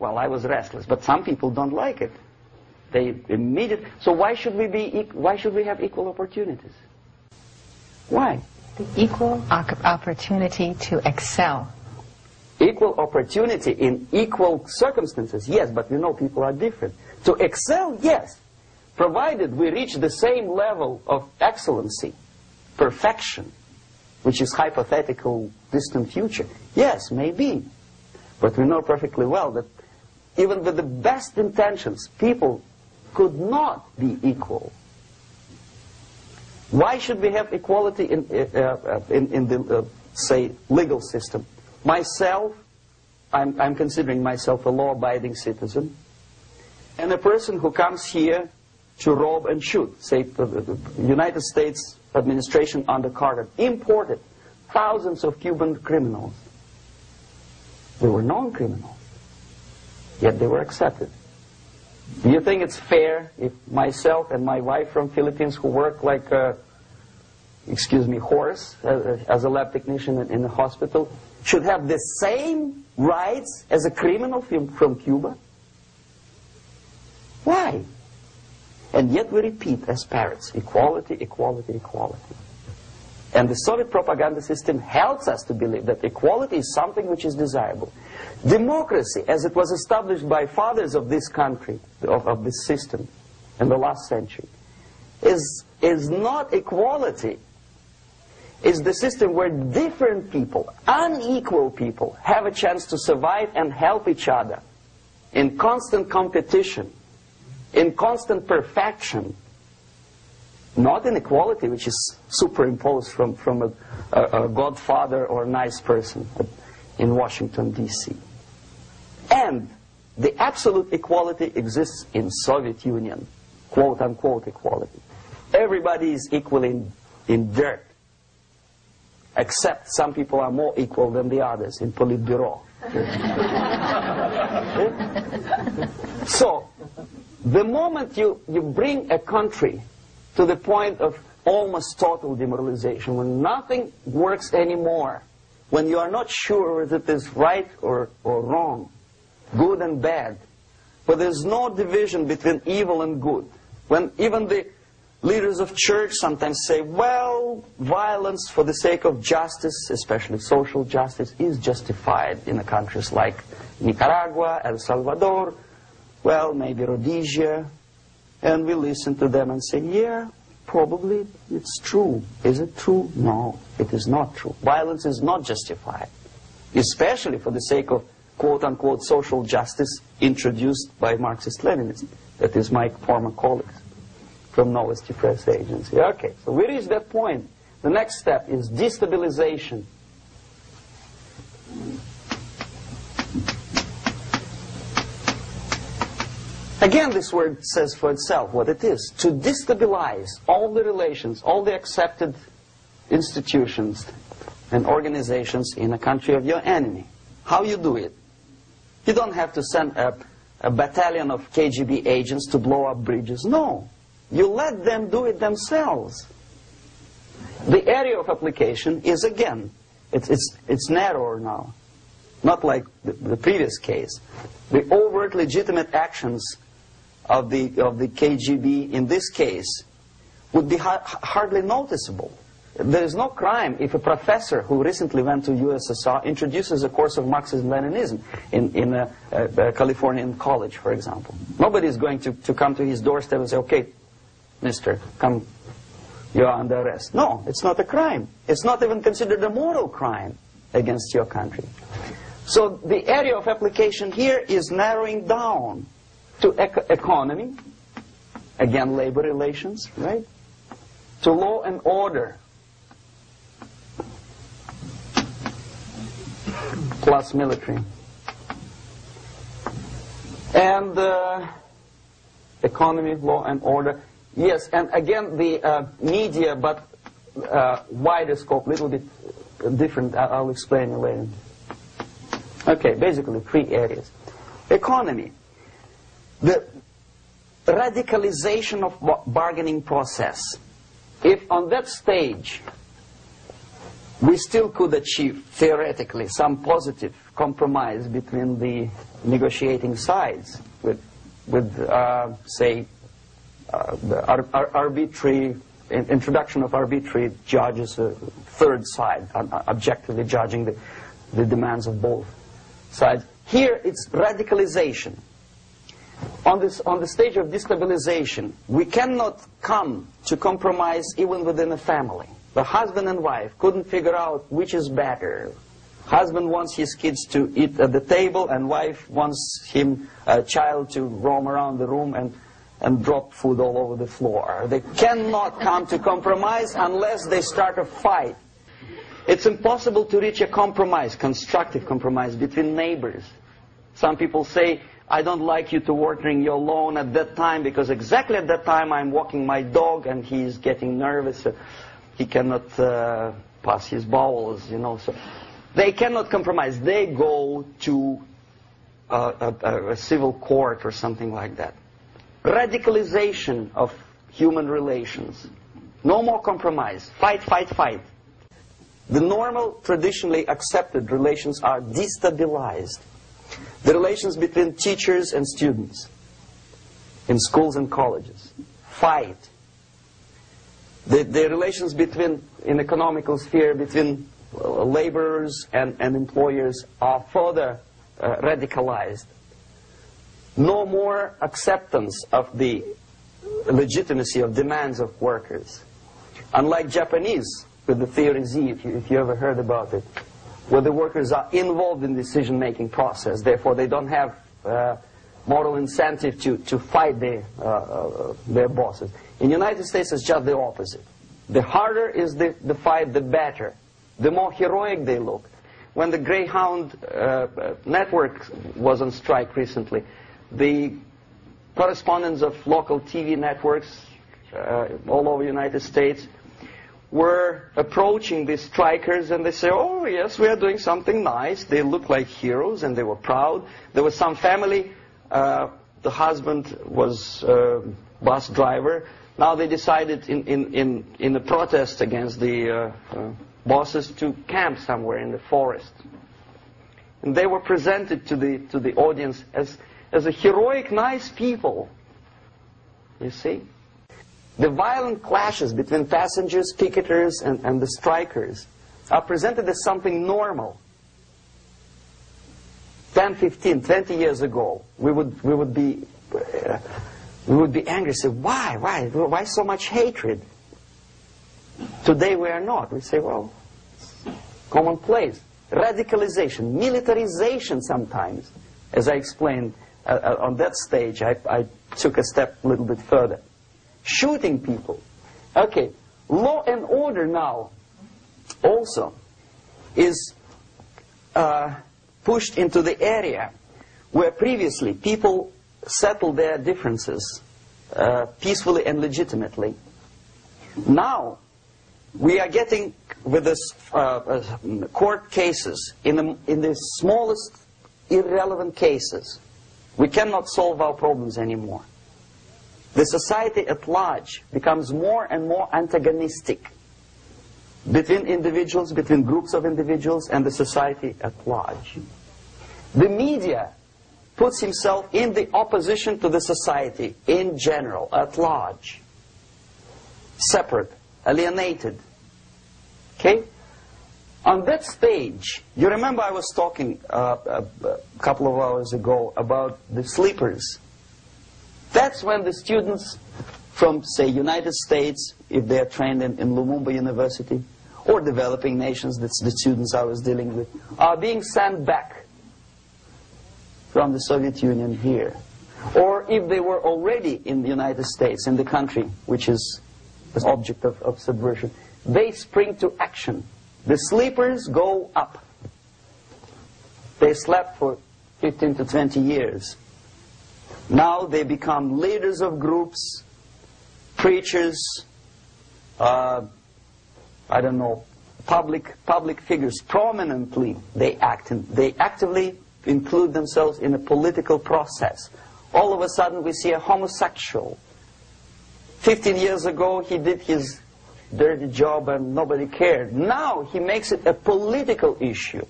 well, I was restless, but some people don't like it. They immediately. So why should we have equal opportunities? Why? The equal opportunity to excel. Equal opportunity in equal circumstances, yes, but we know people are different. To excel, yes, provided we reach the same level of excellency, perfection, which is hypothetical, distant future. Yes, maybe. But we know perfectly well that even with the best intentions, people could not be equal. Why should we have equality in the, say, legal system? Myself, I'm considering myself a law-abiding citizen, and a person who comes here to rob and shoot, say, the United States administration under Carter, imported thousands of Cuban criminals. They were known criminals, yet they were accepted. Do you think it's fair if myself and my wife from Philippines, who work like a, excuse me, horse as a lab technician in a hospital, should have the same rights as a criminal from Cuba? Why? And yet we repeat as parrots, equality, equality, equality. And the Soviet propaganda system helps us to believe that equality is something which is desirable. Democracy, as it was established by fathers of this country, of this system in the last century, is not equality. It's the system where different people, unequal people, have a chance to survive and help each other in constant competition, in constant perfection. Not inequality, which is superimposed from a godfather or a nice person in Washington, D.C. And the absolute equality exists in Soviet Union, quote-unquote equality. Everybody is equal in dirt, except some people are more equal than the others in Politburo. So, the moment you bring a country to the point of almost total demoralization, when nothing works anymore, when you are not sure whether it is right or wrong, good and bad, but there's no division between evil and good, when even the leaders of church sometimes say, well, violence for the sake of justice, especially social justice, is justified in countries like Nicaragua, El Salvador, well, maybe Rhodesia. And we listen to them and say, yeah, probably it's true. Is it true? No, it is not true. Violence is not justified, especially for the sake of quote-unquote social justice introduced by Marxist-Leninists. That is my former colleagues from Novosti Press Agency. Okay, so we reach that point. The next step is destabilization. Again, this word says for itself what it is. To destabilize all the relations, all the accepted institutions and organizations in a country of your enemy. How you do it? You don't have to send a battalion of KGB agents to blow up bridges. No. You let them do it themselves. The area of application is, again, it's narrower now. Not like the previous case. The overt legitimate actions of the KGB in this case would be hardly noticeable. There is no crime if a professor who recently went to USSR introduces a course of Marxism-Leninism in a Californian college, for example. Nobody is going to come to his doorstep and say, okay, mister, come, you are under arrest. No, it's not a crime. It's not even considered a moral crime against your country. So the area of application here is narrowing down to economy, again labor relations, right? To law and order, plus military. And economy, law and order. Yes, and again the media, but wider scope, little bit different. I'll explain it later. Okay, basically 3 areas. Economy. The radicalization of bargaining process. If on that stage we still could achieve, theoretically, some positive compromise between the negotiating sides with say, the arbitrary introduction of arbitrary judges, a third side, objectively judging the demands of both sides. Here it's radicalization. On the stage of destabilization, we cannot come to compromise even within a family. The husband and wife couldn't figure out which is better. Husband wants his kids to eat at the table, and wife wants a child to roam around the room and drop food all over the floor. They cannot come to compromise unless they start a fight. It's impossible to reach a compromise, constructive compromise, between neighbors. Some people say, I don't like you to watering your lawn at that time because exactly at that time I'm walking my dog and he's getting nervous. He cannot pass his bowels, you know. So they cannot compromise. They go to a civil court or something like that. Radicalization of human relations. No more compromise. Fight, fight, fight. The normal, traditionally accepted relations are destabilized. The relations between teachers and students in schools and colleges. Fight. The relations in economical sphere between laborers and employers are further radicalized. No more acceptance of the legitimacy of demands of workers. Unlike Japanese, with the theory Z, if you ever heard about it, where the workers are involved in the decision-making process, therefore they don't have moral incentive to fight their bosses. In the United States, it's just the opposite. The harder is the fight, the better. The more heroic they look. When the Greyhound network was on strike recently, the correspondents of local TV networks all over the United States were approaching the strikers, and they say, oh yes, we are doing something nice. They look like heroes and they were proud. There was some family, the husband was a bus driver. Now they decided in a protest against the bosses to camp somewhere in the forest. And they were presented to the audience as a heroic, nice people. You see? The violent clashes between passengers, picketers, and the strikers are presented as something normal. 10, 15, 20 years ago, we would be angry, say, why so much hatred? Today we are not. We say, well, commonplace. Radicalization, militarization sometimes. As I explained on that stage, I took a step a little bit further. Shooting people. Okay, law and order now also is pushed into the area where previously people settled their differences peacefully and legitimately. Now we are getting, with this court cases, in the smallest irrelevant cases, we cannot solve our problems anymore. The society at large becomes more and more antagonistic between individuals, between groups of individuals, and the society at large. The media puts himself in the opposition to the society in general, at large. Separate, alienated. Okay? On that stage, you remember I was talking a couple of hours ago about the sleepers. That's when the students from, say, United States, if they are trained in Lumumba University, or developing nations, that's the students I was dealing with, are being sent back from the Soviet Union here. Or if they were already in the United States, in the country which is the object of subversion, they spring to action. The sleepers go up. They slept for 15 to 20 years. Now they become leaders of groups, preachers, I don't know, public figures. Prominently they actively include themselves in a political process. All of a sudden we see a homosexual. 15 years ago he did his dirty job and nobody cared. Now he makes it a political issue.